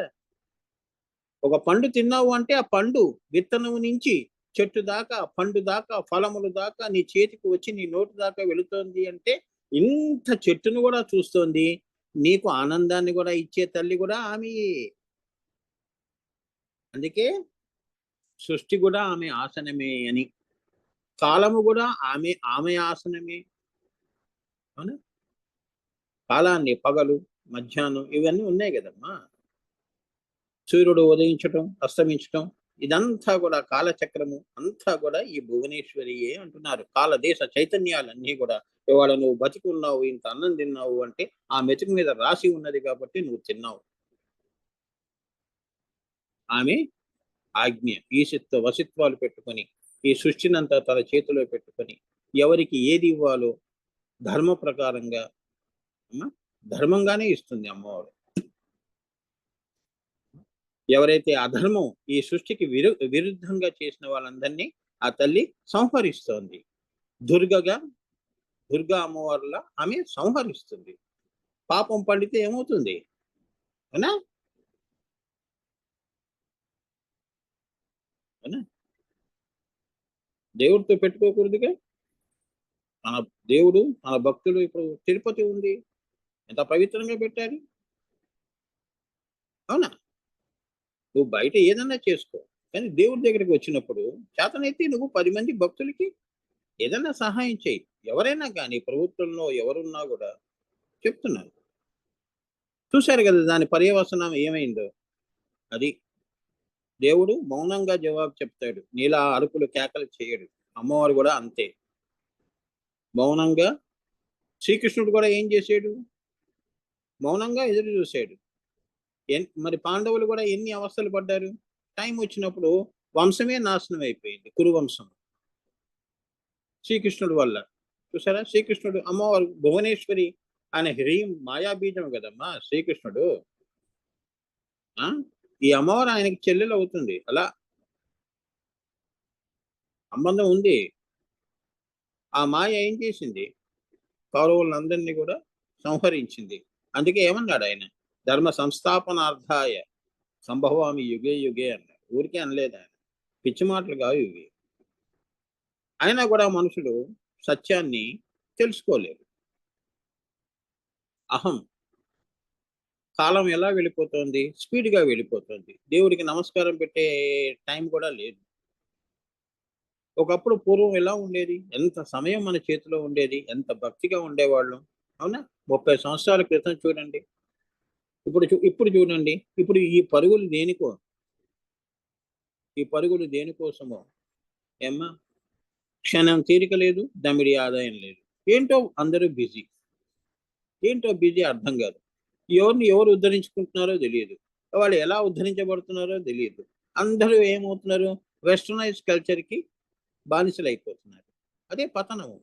ఒక పండు తిన్నావు అంటే ఆ పండు విత్తనం నుంచి చెట్టు దాకా, పండు దాకా, ఫలములు దాకా నీ చేతికి వచ్చి నీ నోటి దాకా వెళుతోంది అంటే ఇంత చెట్టును కూడా చూస్తోంది. నీకు ఆనందాన్ని కూడా ఇచ్చే తల్లి కూడా ఆమెయే. అందుకే సృష్టి కూడా ఆమె ఆసనమే అని, కాలము కూడా ఆమె ఆసనమే. అవునా? కాలాన్ని పగలు మధ్యాహ్నం ఇవన్నీ ఉన్నాయి కదమ్మా. సూర్యుడు ఉదయించటం అస్తమించటం ఇదంతా కూడా కాలచక్రము అంతా కూడా ఈ భువనేశ్వరియే అంటున్నారు. కాల దేశ చైతన్యాలన్నీ కూడా ఇవాళ నువ్వు బతికున్నావు, ఇంత అన్నం తిన్నావు అంటే ఆ మెతుకు మీద రాసి ఉన్నది కాబట్టి నువ్వు తిన్నావు. ఆమె ఆజ్ఞ ఈశిత్వ వసిత్వాలు పెట్టుకొని ఈ సృష్టినంతా తన చేతిలో పెట్టుకొని ఎవరికి ఏది ఇవ్వాలో ధర్మ ప్రకారంగా ధర్మంగానే ఇస్తుంది అమ్మవారు. ఎవరైతే అధర్మం ఈ సృష్టికి విరుద్ధంగా చేసిన వాళ్ళందరినీ ఆ తల్లి సంహరిస్తోంది. దుర్గా అమ్మవారులా ఆమె సంహరిస్తుంది. పాపం పండితే ఏమవుతుంది, అవునా? అవునా? దేవుడితో పెట్టుకోకూడదుగా. మన దేవుడు మన భక్తులు ఇప్పుడు తిరుపతి ఉంది, ఎంత పవిత్రంగా పెట్టారు. అవునా? నువ్వు బయట ఏదన్నా చేసుకో, కానీ దేవుడి దగ్గరికి వచ్చినప్పుడు చేతనైతే నువ్వు 10 మంది భక్తులకి ఏదైనా సహాయం చేయి. ఎవరైనా కానీ ప్రభుత్వంలో ఎవరున్నా కూడా చెప్తున్నారు. చూశారు కదా దాని పర్యవసనం ఏమైందో. అది దేవుడు మౌనంగా జవాబు చెప్తాడు, నీలా అరుపులు కేకలు చేయడు. అమ్మవారు కూడా అంతే మౌనంగా. శ్రీకృష్ణుడు కూడా ఏం చేశాడు, మౌనంగా ఎదురు చూశాడు. మరి పాండవులు కూడా ఎన్ని అవస్థలు పడ్డారు. టైం వచ్చినప్పుడు వంశమే నాశనం అయిపోయింది, కురువంశం, శ్రీకృష్ణుడు వల్ల. చూసారా, శ్రీకృష్ణుడు అమ్మవారు భువనేశ్వరి, ఆయన హ్రీం మాయాబీజం కదమ్మా శ్రీకృష్ణుడు. ఈ అమ్మవారు ఆయనకి చెల్లెలు అవుతుంది. అలా సంబంధం ఉంది. ఆ మాయ ఏం చేసింది, కౌరవులందరినీ కూడా సంహరించింది. అందుకే ఏమన్నాడు ఆయన, ధర్మ సంస్థాపనార్థాయ సంభవామి యుగే యుగే అన్నాడు. ఊరికే అనలేదు ఆయన, పిచ్చి మాటలు కావు ఇవి. అయినా కూడా మనుషులు సత్యాన్ని తెలుసుకోలేరు. అహం. కాలం ఎలా వెళ్ళిపోతుంది, స్పీడ్గా వెళ్ళిపోతుంది. దేవుడికి నమస్కారం పెట్టే టైం కూడా లేదు. ఒకప్పుడు పూర్వం ఎలా ఉండేది, ఎంత సమయం మన చేతిలో ఉండేది, ఎంత భక్తిగా ఉండేవాళ్ళం. అవునా, 30 సంవత్సరాల క్రితం చూడండి, ఇప్పుడు చూడండి. ఇప్పుడు ఈ పరుగులు దేనికో, ఈ పరుగులు దేనికోసమో ఏమ్మా, క్షణం తీరిక లేదు, దమిడి ఆదాయం లేదు. ఏంటో అందరూ బిజీ, ఏంటో బిజీ అర్థం కాదు. ఎవరిని ఎవరు ఉద్ధరించుకుంటున్నారో తెలియదు, వాళ్ళు ఎలా ఉద్ధరించబడుతున్నారో తెలియదు. అందరూ ఏమవుతున్నారు, వెస్టర్నైజ్ కల్చర్కి బానిసలు అయిపోతున్నారు. అదే పతనము.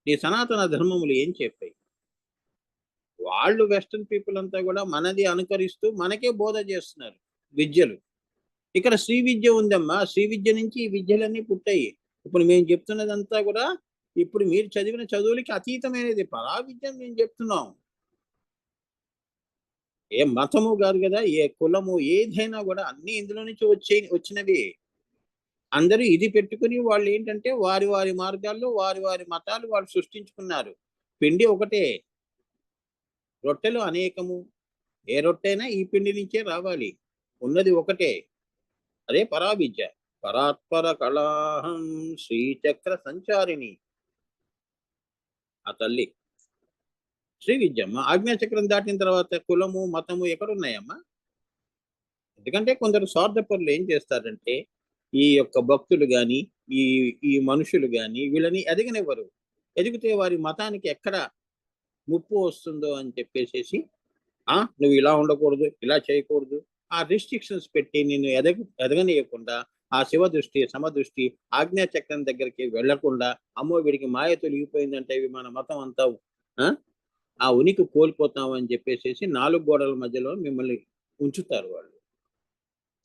ఈ సనాతన ధర్మములు ఏం చెప్పాయి, వాళ్ళు వెస్టర్న్ పీపుల్ అంతా కూడా మనది అనుకరిస్తూ మనకే బోధ చేస్తున్నారు విద్యలు. ఇక్కడ శ్రీ విద్య ఉందమ్మా, శ్రీ విద్య నుంచి ఈ విద్యలన్నీ పుట్టాయి. ఇప్పుడు మేము చెప్తున్నదంతా కూడా ఇప్పుడు మీరు చదివిన చదువులకి అతీతమైనది, పరా విద్య మేము చెప్తున్నాం. ఏ మతము కాదు కదా, ఏ కులము, ఏదైనా కూడా అన్ని ఇందులో నుంచి వచ్చినవి. అందరూ ఇది పెట్టుకుని వాళ్ళు ఏంటంటే వారి వారి మార్గాల్లో వారి వారి మతాలు వాళ్ళు సృష్టించుకున్నారు. పిండి ఒకటే, రొట్టెలు అనేకము. ఏ రొట్టెైనా ఈ పిండి నుంచే రావాలి, ఉన్నది ఒకటే. అదే పరావిద్య. పరాత్పర కళాహం శ్రీచక్ర సంచారిణి ఆ తల్లి శ్రీ విద్యమ్మ. ఆజ్ఞాచక్రం దాటిన తర్వాత కులము మతము ఎక్కడున్నాయమ్మా? ఎందుకంటే కొందరు స్వార్థపరులు ఏం చేస్తారంటే, ఈ యొక్క భక్తులు గాని, ఈ ఈ మనుషులు గాని వీళ్ళని ఎదగనివ్వరు. ఎదిగితే వారి మతానికి ఎక్కడ ముప్పు వస్తుందో అని చెప్పేసేసి, నువ్వు ఇలా ఉండకూడదు, ఇలా చేయకూడదు, ఆ రిస్ట్రిక్షన్స్ పెట్టి నిన్ను ఎదగనీయకుండా, ఆ శివ దృష్టి సమదృష్టి ఆజ్ఞాచక్రం దగ్గరికి వెళ్లకుండా, అమ్మో వీడికి మాయ తొలగిపోయిందంటే మన మతం అంతా ఆ ఉనికి కోల్పోతాం అని చెప్పేసేసి 4 గోడల మధ్యలో మిమ్మల్ని ఉంచుతారు వాళ్ళు.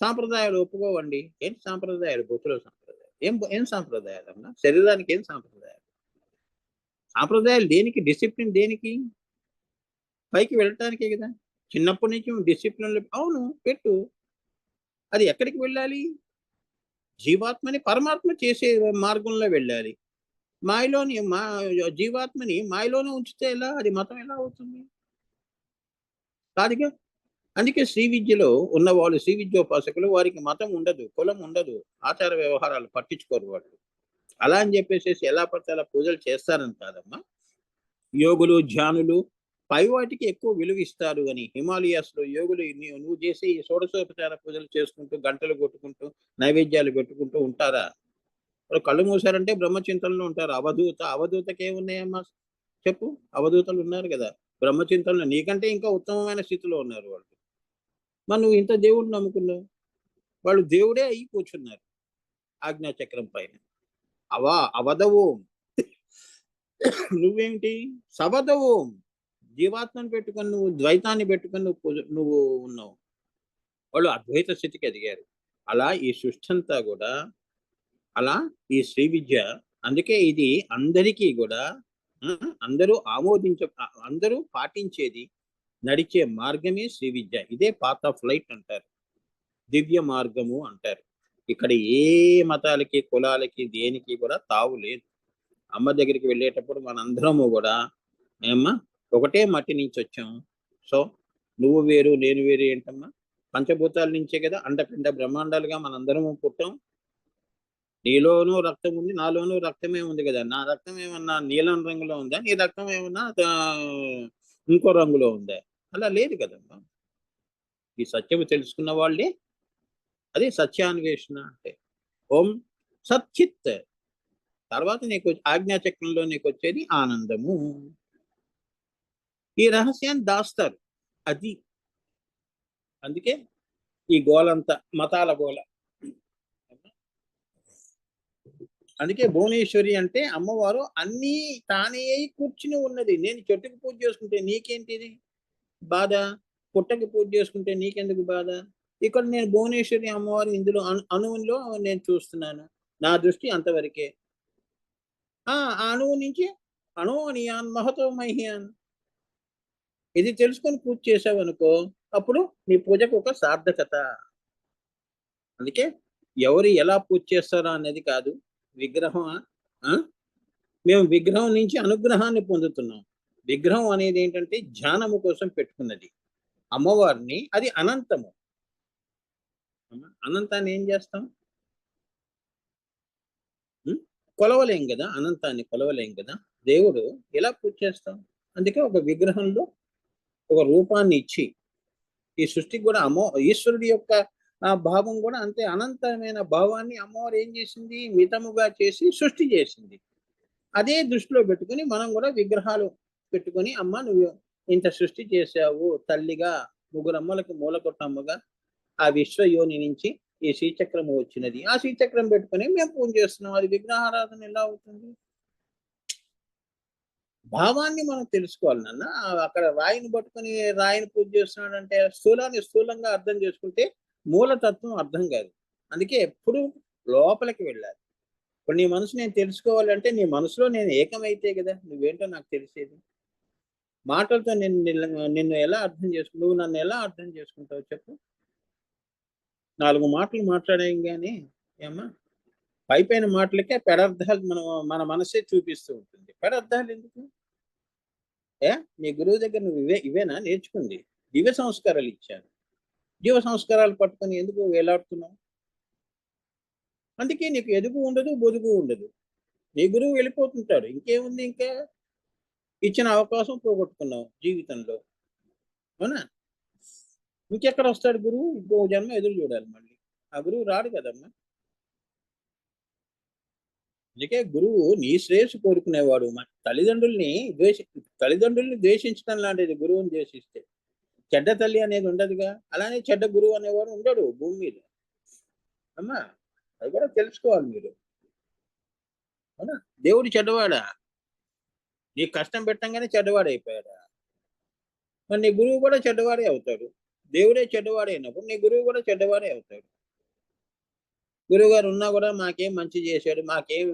సాంప్రదాయాలు ఒప్పుకోవండి. ఏంటి సాంప్రదాయాలు, బొత్తుల సాంప్రదాయాలు ఏం సాంప్రదాయాలు అన్నా? శరీరానికి ఏం సాంప్రదాయాలు? సాంప్రదాయాలు దేనికి, డిసిప్లిన్ దేనికి? పైకి వెళ్ళటానికే కదా. చిన్నప్పటి నుంచి డిసిప్లిన్ అవును పెట్టు, అది ఎక్కడికి వెళ్ళాలి? జీవాత్మని పరమాత్మ చేసే మార్గంలో వెళ్ళాలి. మాయలోని జీవాత్మని మాయలోనే ఉంచితే ఎలా, అది మతం ఎలా అవుతుంది? కాదుగా. అందుకే శ్రీ విద్యలో ఉన్నవాళ్ళు, శ్రీ విద్యోపాసకులు, వారికి మతం ఉండదు, కులం ఉండదు, ఆచార వ్యవహారాలు పట్టించుకోరు వాళ్ళు. అలా అని చెప్పేసి ఎలా పడితే అలా పూజలు చేస్తారని కాదమ్మా. యోగులు ధ్యానులు పై వాటికి ఎక్కువ విలువ ఇస్తారు అని. హిమాలయాస్ లో యోగులు నువ్వు చేసే ఈ షోడశోపచార పూజలు చేసుకుంటూ గంటలు కొట్టుకుంటూ నైవేద్యాలు పెట్టుకుంటూ ఉంటారా? వాళ్ళు కళ్ళు మూసారంటే బ్రహ్మచింతనలో ఉంటారు. అవధూతకి ఏమున్నాయమ్మా చెప్పు? అవధూతలు ఉన్నారు కదా బ్రహ్మచింతనలో, నీకంటే ఇంకా ఉత్తమమైన స్థితిలో ఉన్నారు వాళ్ళు. మరి నువ్వు ఇంత దేవుడిని నమ్ముకున్నావు, వాళ్ళు దేవుడే అయ్యి కూర్చున్నారు ఆజ్ఞాచక్రం పైన. అవధవు నువ్వేమిటి సబదవు, జీవాత్మను పెట్టుకొని నువ్వు ద్వైతాన్ని పెట్టుకొని నువ్వు ఉన్నావు. వాళ్ళు అద్వైత స్థితికి ఎదిగారు. అలా ఈ సృష్టి అంతా కూడా అలా ఈ శ్రీ విద్య. అందుకే ఇది అందరికీ కూడా అందరూ అందరూ పాటించేది, నడిచే మార్గమే శ్రీ విద్య. ఇదే పాత్ ఆఫ్ లైట్ అంటారు, దివ్య మార్గము అంటారు. ఇక్కడ ఏ మతాలకి కులాలకి దేనికి కూడా తావు లేదు. అమ్మ దగ్గరికి వెళ్ళేటప్పుడు మనందరము కూడా ఏమ్మా ఒకటే మట్టి నుంచి వచ్చాం. సో నువ్వు వేరు నేను వేరు ఏంటమ్మా? పంచభూతాల నుంచే కదా అండపిండ బ్రహ్మాండాలుగా మనందరము పుట్టాం. నీలోనూ రక్తం ఉంది, నాలోనూ రక్తమే ఉంది కదా. నా రక్తం ఏమన్నా నీలం రంగులో ఉందా, నీ రక్తం ఏమన్నా ఇంకో రంగులో ఉందా? అలా లేదు కదమ్మా. ఈ సత్యము తెలుసుకున్న వాళ్ళే, అదే సత్యాన్వేషణ అంటే. ఓం సచ్చిత్ తర్వాత నీకు ఆజ్ఞాచక్రంలో నీకు వచ్చేది ఆనందము. ఈ రహస్యాన్ని దాస్తారు. అది అందుకే ఈ గోలంతా మతాల గోల. అందుకే భువనేశ్వరి అంటే అమ్మవారు అన్నీ తానే కూర్చుని ఉన్నది. నేను చెట్టుకు పూజ చేసుకుంటే నీకేంటిది బాధ? పుట్టకి పూజ చేసుకుంటే నీకెందుకు బాధ? ఇక్కడ నేను భువనేశ్వరి అమ్మవారు ఇందులో అణువులో నేను చూస్తున్నాను. నా దృష్టి అంతవరకే. ఆ అణువు నుంచి అణువనియాన్ మహతో మహ్యాన్. ఇది తెలుసుకొని పూజ చేసావనుకో, అప్పుడు నీ పూజకు ఒక సార్థకత. అందుకే ఎవరు ఎలా పూజ చేస్తారో అనేది కాదు. విగ్రహం మేము విగ్రహం నుంచి అనుగ్రహాన్ని పొందుతున్నాం. విగ్రహం అనేది ఏంటంటే ధ్యానము కోసం పెట్టుకున్నది. అమ్మవారిని అది అనంతము. అనంతాన్ని ఏం చేస్తాం? కొలవలేం కదా, అనంతాన్ని కొలవలేం కదా. దేవుడు ఎలా పూజ చేస్తాం? అందుకే ఒక విగ్రహంలో ఒక రూపాన్ని ఇచ్చి ఈ సృష్టికి కూడా ఈశ్వరుడి యొక్క భావం కూడా అంతే అనంతమైన భావాన్ని అమ్మవారు ఏం చేసింది? మితముగా చేసి సృష్టి చేసింది. అదే దృష్టిలో పెట్టుకుని మనం కూడా విగ్రహాలు పెట్టుకుని అమ్మ నువ్వు ఇంత సృష్టి చేసావు తల్లిగా, ముగ్గురమ్మలకు మూలకొట్టమ్మగా ఆ విశ్వయోని నుంచి ఈ శ్రీచక్రము వచ్చినది. ఆ శ్రీచక్రం పెట్టుకుని మేము పూజ చేస్తున్నాం. అది విగ్రహారాధన ఎలా అవుతుంది? భావాన్ని మనం తెలుసుకోవాలి నాన్న. అక్కడ రాయిని పట్టుకుని రాయిని పూజ చేస్తున్నాడంటే స్థూలాన్ని స్థూలంగా అర్థం చేసుకుంటే మూలతత్వం అర్థం కాదు. అందుకే ఎప్పుడు లోపలికి వెళ్ళాలి. ఇప్పుడు నీ మనసు నేను తెలుసుకోవాలంటే నీ మనసులో నేను ఏకమైతే కదా నువ్వేంటో నాకు తెలిసేది. మాటలతో నిన్ను ఎలా అర్థం నువ్వు నన్ను ఎలా అర్థం చేసుకుంటావు చెప్పు? 4 మాటలు మాట్లాడాం కానీ ఏమ్మా పైపైన మాటలకే పెడార్థాలు మన మనసే చూపిస్తూ ఉంటుంది. పెడార్థాలు ఎందుకు? నీ గురువు దగ్గర నువ్వు ఇవేనా నేర్చుకుంది? దివ్య సంస్కారాలు ఇచ్చాను. జీవ సంస్కారాలు పట్టుకొని ఎందుకు వేలాడుతున్నావు? అందుకే నీకు ఎదుగు ఉండదు, బొదుగు ఉండదు. నీ గురువు వెళ్ళిపోతుంటాడు. ఇంకేముంది? ఇంకా ఇచ్చిన అవకాశం పోగొట్టుకున్నావు జీవితంలో. అవునా? ఇంకెక్కడ వస్తాడు గురువు? ఇంకో జన్మ ఎదురు చూడాలి మళ్ళీ. ఆ గురువు రాడు కదమ్మా. అందుకే గురువు నీ శ్రేయస్సు కోరుకునేవాడు. మన తల్లిదండ్రుల్ని ద్వేషించడం లాంటిది గురువుని ద్వేషిస్తే. చెడ్డ తల్లి అనేది ఉండదుగా. అలానే చెడ్డ గురువు అనేవాడు ఉండడు భూమి మీద. అమ్మా అది కూడా తెలుసుకోవాలి మీరు. అవునా? దేవుడు చెడ్డవాడా? నీకు కష్టం పెట్టంగానే చెడ్డవాడైపోయాడా? మరి నీ గురువు కూడా చెడ్డవాడే అవుతాడు. దేవుడే చెడ్డవాడే అయినప్పుడు నీ గురువు కూడా చెడ్డవాడే అవుతాడు. గురువు గారు ఉన్నా కూడా మాకేం మంచి చేశాడు, మాకేం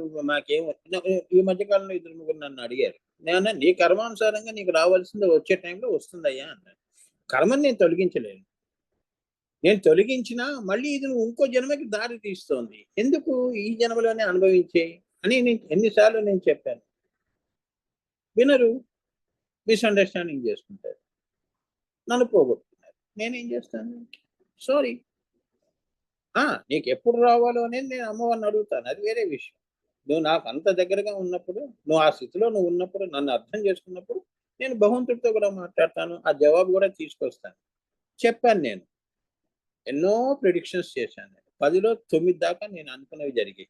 ఈ మధ్యకాలంలో 2-3 నన్ను అడిగారు. నేను నీ కర్మానుసారంగా నీకు రావాల్సింది వచ్చే టైంలో వస్తుందయ్యా అన్నాడు. కర్మని నేను తొలగించలేను. నేను తొలగించినా మళ్ళీ ఇది నువ్వు ఇంకో జన్మకి దారి తీస్తోంది. ఎందుకు ఈ జన్మలోనే అనుభవించే అని ఎన్నిసార్లు నేను చెప్పాను. వినరు. మిస్అండర్స్టాండింగ్ చేసుకుంటారు. నన్ను పోగొట్టుకున్నారు. నేనేం చేస్తాను? సారీ. నీకు ఎప్పుడు రావాలో అనేది నేను అమ్మవారిని అడుగుతాను. అది వేరే విషయం. నువ్వు నాకు అంత దగ్గరగా ఉన్నప్పుడు, నువ్వు ఆ స్థితిలో నువ్వు ఉన్నప్పుడు, నన్ను అర్థం చేసుకున్నప్పుడు నేను భగవంతుడితో కూడా మాట్లాడతాను. ఆ జవాబు కూడా తీసుకొస్తాను. చెప్పాను నేను. ఎన్నో ప్రిడిక్షన్స్ చేశాను. 10లో 9 దాకా నేను అనుకున్నవి జరిగాయి.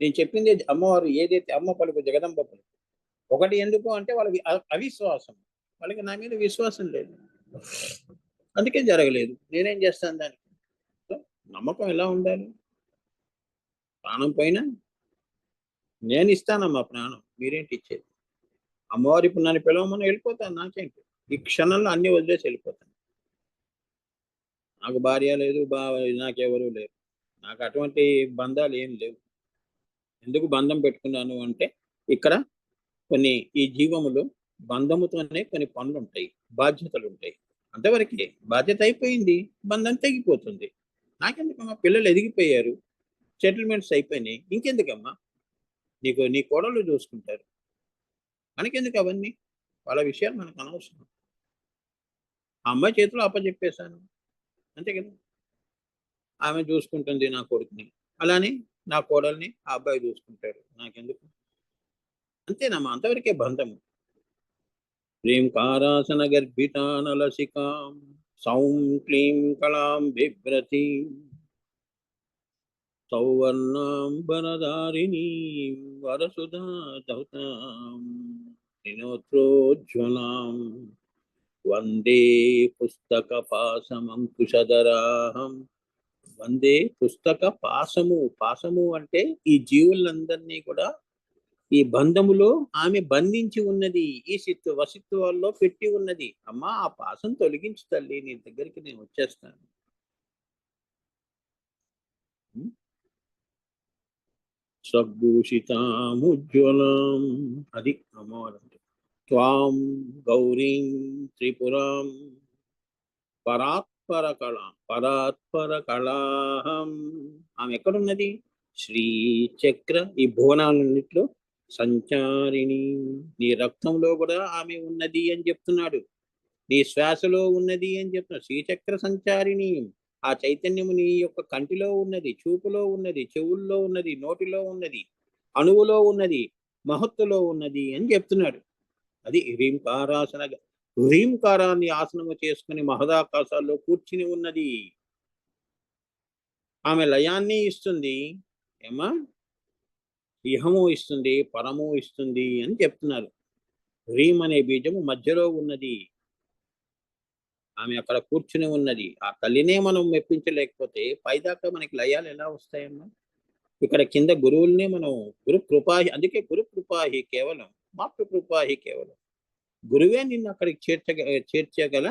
నేను చెప్పింది అమ్మవారు ఏదైతే అమ్మ పలుకు జగదంబ పలుకు. ఒకటి ఎందుకు అంటే వాళ్ళకి అవిశ్వాసం. వాళ్ళకి నా మీద విశ్వాసం లేదు. అందుకే జరగలేదు. నేనేం చేస్తాను దానికి? నమ్మకం ఎలా ఉండాలి? ప్రాణం పైన నేను ఇస్తానమ్మా ప్రాణం. మీరేంటి ఇచ్చేది? అమ్మవారు ఇప్పుడు నన్ను పిలవమని వెళ్ళిపోతాను. నాకేంటి? ఈ క్షణంలో అన్ని వదిలేసి వెళ్ళిపోతాను. నాకు భార్య లేదు, నాకెవరూ లేరు. నాకు అటువంటి బంధాలు ఏం లేవు. ఎందుకు బంధం పెట్టుకున్నాను అంటే ఇక్కడ కొన్ని ఈ జీవములు బంధముతోనే కొన్ని పనులుంటాయి, బాధ్యతలుంటాయి. అంతవరకే. బాధ్యత అయిపోయింది, బంధం తెగిపోతుంది. నాకెందుకమ్మా? పిల్లలు ఎదిగిపోయారు, సెటిల్మెంట్స్ అయిపోయినాయి. ఇంకెందుకమ్మా? నీ కోడళ్ళు చూసుకుంటారు. మనకెందుకు అవన్నీ? వాళ్ళ విషయాలు మనకు అనవసరం. ఆ అమ్మాయి చేతిలో అప్పచెప్పేశాను. అంతే కదా. ఆమె చూసుకుంటుంది నా కొడుకుని. అలానే నా కోడల్ని ఆ అబ్బాయి చూసుకుంటాడు. నాకెందుకు? అంతేనమ్మా. అంతవరకే బంధము. హ్రీంకారాసన గర్భితానలసికాం సౌం క్లీం కళాం బిభ్రతీం సౌవర్ణాంబరధారిణీం వరసుధా దౌతాం త్రినోత్రోజ్వలాం వందే పుస్తక పాశమంకుశధరాహం. వందే పుస్తక పాశము అంటే ఈ జీవులందరినీ కూడా ఈ బంధములో ఆమె బంధించి ఉన్నది. ఈ వసిత్వాల్లో పెట్టి ఉన్నది. అమ్మా ఆ పాశం తొలగించు తల్లి, నీ దగ్గరికి నేను వచ్చేస్తాను. సద్భూషితాముజ్వలం. అది అమ్మవారు అంటే. త్వాం గౌరీం త్రిపురాం పరాత్పర కళాహం. ఆమె ఎక్కడున్నది? శ్రీచక్ర, ఈ భువనాలన్నిట్లో సంచారిణి. నీ రక్తంలో కూడా ఆమె ఉన్నది అని చెప్తున్నాడు. నీ శ్వాసలో ఉన్నది అని చెప్తున్నాడు. శ్రీచక్ర సంచారిణి. ఆ చైతన్యము నీ యొక్క కంటిలో ఉన్నది, చూపులో ఉన్నది, చెవుల్లో ఉన్నది, నోటిలో ఉన్నది, అణువులో ఉన్నది, మహత్తులో ఉన్నది అని చెప్తున్నాడు. అది హ్రీంకారాసన. హ్రీంకారాన్ని ఆసనము చేసుకుని మహదాకాశాల్లో కూర్చుని ఉన్నది. ఆమె లయాన్ని ఇస్తుంది. ఏమా ఇహము ఇస్తుంది, పరము ఇస్తుంది అని చెప్తున్నారు. హ్రీం అనే బీజము మధ్యలో ఉన్నది. ఆమె అక్కడ కూర్చుని ఉన్నది. ఆ తల్లినే మనం మెప్పించలేకపోతే పైదాకా మనకి లయాలు ఎలా వస్తాయమ్మా? ఇక్కడ కింద గురువుల్ని మనం గురు కృపాహి, అందుకే గురు కృపాహి కేవలం, మాతృ కృపాహి కేవలం. గురువే నిన్ను అక్కడికి చేర్చగల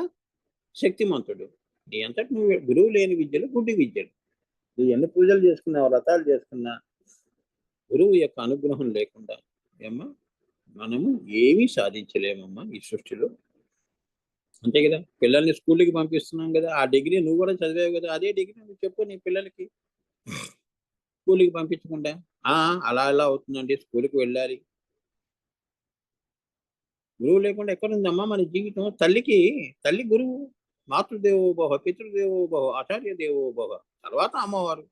శక్తిమంతుడు. నీ అంతటి నువ్వు గురువు లేని విద్యలు గుడ్డి విద్యలు. నువ్వు ఎన్ని పూజలు చేసుకున్నా, వ్రతాలు చేసుకున్నా, గురువు యొక్క అనుగ్రహం లేకుండా ఏమ్మా మనము ఏమీ సాధించలేమమ్మా ఈ సృష్టిలో. అంతే కదా. పిల్లల్ని స్కూల్కి పంపిస్తున్నాం కదా, ఆ డిగ్రీ నువ్వు కూడా చదివావు కదా, అదే డిగ్రీ నువ్వు చెప్పు నీ పిల్లలకి. స్కూల్కి పంపించకుండా అలా ఎలా అవుతుందండి, స్కూల్కి వెళ్ళాలి. గురువు లేకుండా ఎక్కడుందమ్మా మన జీవితం? తల్లి గురువు. మాతృదేవోభవ, పితృదేవోభవ, ఆచార్య దేవోభవ, తర్వాత అమ్మవారు.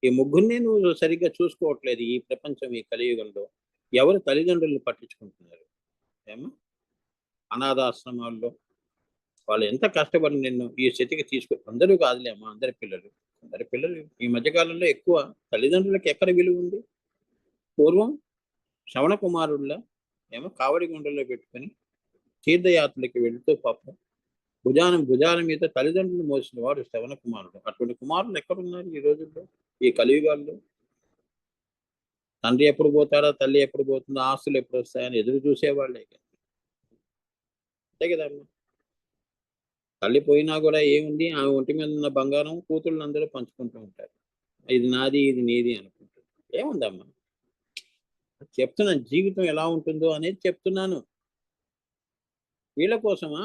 ఈ ముగ్గురిని నువ్వు సరిగ్గా చూసుకోవట్లేదు ఈ ప్రపంచం, ఈ కలియుగంలో. ఎవరు తల్లిదండ్రులను పట్టించుకుంటున్నారు? ఏమో అనాథాశ్రమాల్లో వాళ్ళు ఎంత కష్టపడి నిన్ను ఈ స్థితికి అందరూ కాదులేమ్మా, అందరి పిల్లలు ఈ మధ్యకాలంలో ఎక్కువ తల్లిదండ్రులకు ఎక్కడ విలువ ఉంది? పూర్వం శ్రవణ కుమారుల్లా ఏమో కావడి గుండెల్లో పెట్టుకొని తీర్థయాత్రలకి వెళుతూ పాపం భుజాల మీద తల్లిదండ్రులు మోసిన వాడు శ్రవణ కుమారుడు. అటువంటి కుమారులు ఎక్కడున్నారు ఈ రోజుల్లో, ఈ కలియుగాల్లో? తండ్రి ఎప్పుడు పోతాడా, తల్లి ఎప్పుడు పోతుందో, ఆస్తులు ఎప్పుడు వస్తాయని ఎదురు చూసేవాళ్ళే. అంతే కదమ్మా. తల్లి పోయినా కూడా ఏముంది, ఆమె ఒంటి మీద ఉన్న బంగారం కూతుళ్ళు అందరూ పంచుకుంటూ ఉంటారు. ఇది నాది, ఇది నీది అనుకుంటారు. ఏముందమ్మా, చెప్తున్నాను జీవితం ఎలా ఉంటుందో అనేది చెప్తున్నాను. వీళ్ళ కోసమా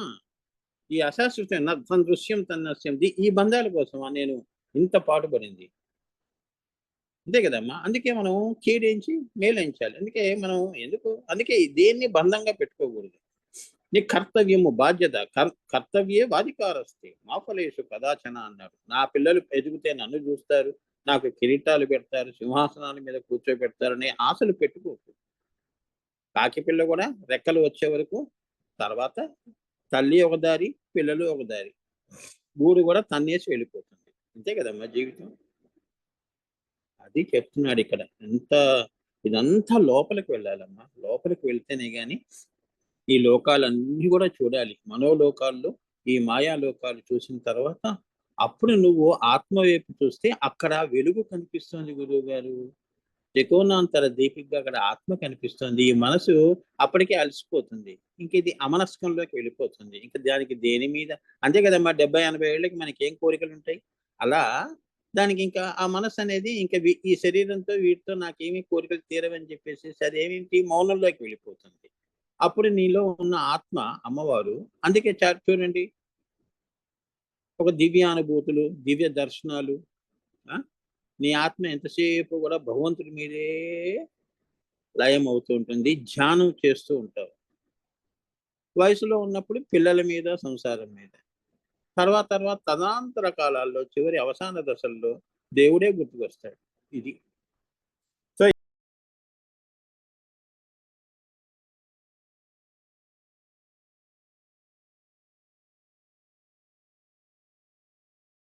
ఈ అశాశ్వత తన దృశ్యం తన్నస్యం, ఈ బంధాల కోసమా నేను ఇంత పాటుపడింది? అంతే కదమ్మా. అందుకే మనం కీడించి మేలించాలి. అందుకే దేన్ని బంధంగా పెట్టుకోకూడదు. నీ కర్తవ్యము, బాధ్యత. కర్తవ్యే వాధికారస్తే మా ఫలేషు కదాచన అన్నాడు. నా పిల్లలు ఎదిగితే నన్ను చూస్తారు, నాకు కిరీటాలు పెడతారు, సింహాసనాల మీద కూర్చోబెడతారు అనే ఆశలు పెట్టుకోకు. కాకి పిల్ల కూడా రెక్కలు వచ్చే వరకు, తర్వాత తల్లి ఒక దారి, పిల్లలు ఒక దారి, గూడు కూడా తన్నేసి వెళ్ళిపోతుంది. అంతే కదమ్మా జీవితం. అది చెప్తున్నాడు ఇక్కడ. ఇదంతా లోపలికి వెళ్ళాలమ్మా. లోపలికి వెళ్తేనే గాని ఈ లోకాలన్నీ కూడా చూడాలి. మనోలోకాల్లో ఈ మాయా లోకాలు చూసిన తర్వాత అప్పుడు నువ్వు ఆత్మ వైపు చూస్తే అక్కడ వెలుగు కనిపిస్తుంది గురువు గారు. త్రికోణాంతర దీపికగా అక్కడ ఆత్మ కనిపిస్తుంది. ఈ మనసు అప్పటికే అలసిపోతుంది. ఇంక ఇది అమనస్కంలోకి వెళ్ళిపోతుంది. ఇంకా దానికి దేని మీద, అంతే కదమ్మా, 70-80 ఏళ్ళకి మనకి ఏం కోరికలు ఉంటాయి? అలా దానికి ఇంకా ఆ మనసు అనేది ఇంకా ఈ శరీరంతో వీటితో నాకేమీ కోరికలు తీరవని చెప్పేసి అదేమిటి మౌనంలోకి వెళ్ళిపోతుంది. అప్పుడు నీలో ఉన్న ఆత్మ అమ్మవారు. అందుకే చూడండి, ఒక దివ్య అనుభూతులు, దివ్య దర్శనాలు. నీ ఆత్మ ఎంతసేపు కూడా భగవంతుడి మీదే లయం అవుతూ ఉంటుంది, ధ్యానం చేస్తూ ఉంటావు. వయసులో ఉన్నప్పుడు పిల్లల మీద, సంసారం మీద, తర్వాత తదనంతర కాలాల్లో చివరి అవసాన దశల్లో దేవుడే గుర్తుకొస్తాడు. ఇది